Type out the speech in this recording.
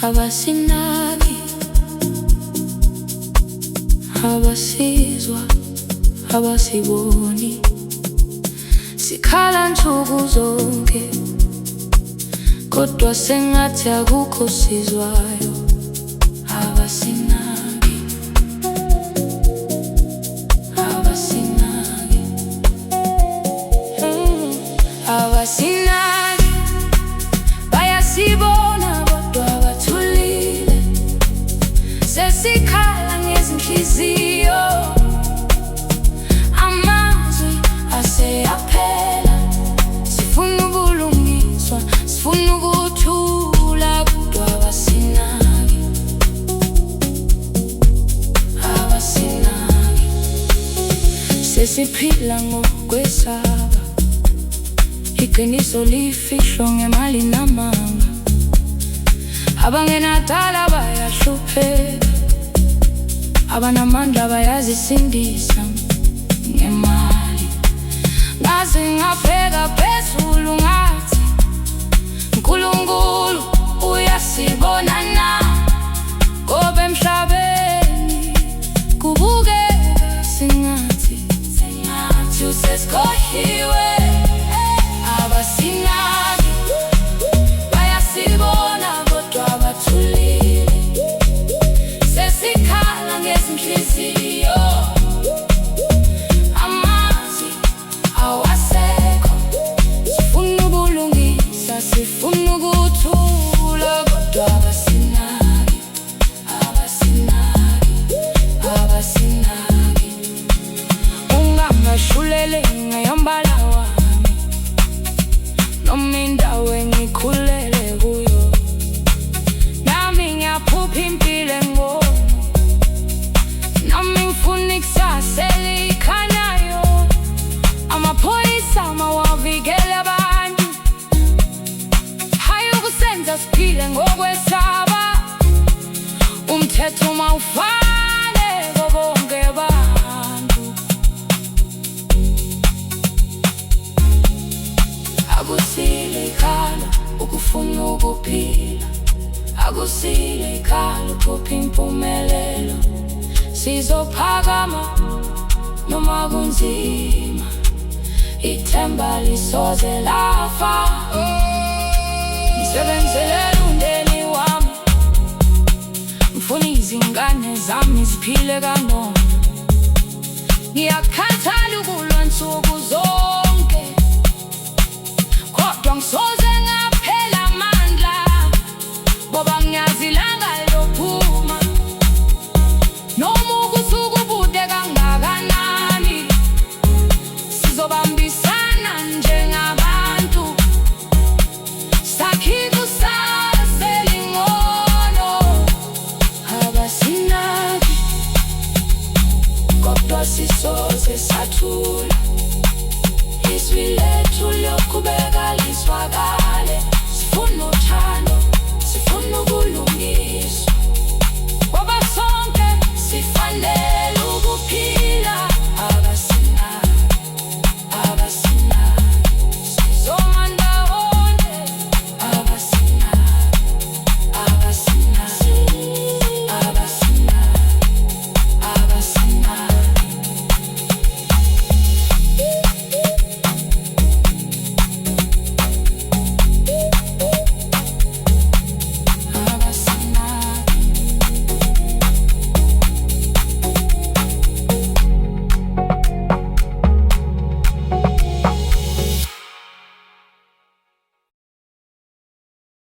abasinaki, abasizwa, abasiboni. Sikhala nsuku zonke, kodwa sengathi akukho sizwayo. Abasinaki, abasinaki, abasinaki. Bayasibona kodwa bathulile, sesikhala ngezinhliziyo. Amazwi aseyaphela, sifuna ubulungiswa, sifuna ukuthula, kodwa abasinaki, abasinaki. Sesiphila ngokwesaba, iqiniso lifihlo ngemali namanga. Abangenadala bayahlupheka, abanamandla bayazisindisa ngemali. Ngaze ngabheka phezulu ngathi, uNkulunkulu uyasibona na? Ngoba emhlabeni kubukeka sengathi usesikhohliwe. Abasinaki, bayasibona kodwa bathulile, sesikhala ngezinhliziyo. Amazwi awasekho, sifuna ubulungisa, sifuna ukuthula, kodwa abasinaki, abasinaki, abasinaki. Ungangahluleli ngeyombala wami, noma indawo engikhulele kuyo. Nami ngiyaphupha impilo engcono, nami ngifuna ikusasa elikhanyayo. Amaphoyisa mawavikele abantu, hayi ukusenza siphile ngokwesaba. Umthetho mawufane bonke abantu. Akusile ikhalo ukufuna ukuphila, akusile ikhalo uphupha impumelelo. Sizophakama noma kunzima, ithemba lisoze lafa. Ngisebenzele umndeni wami, ngifuna izingane zami ziphile kangcono. Ngiyakhathala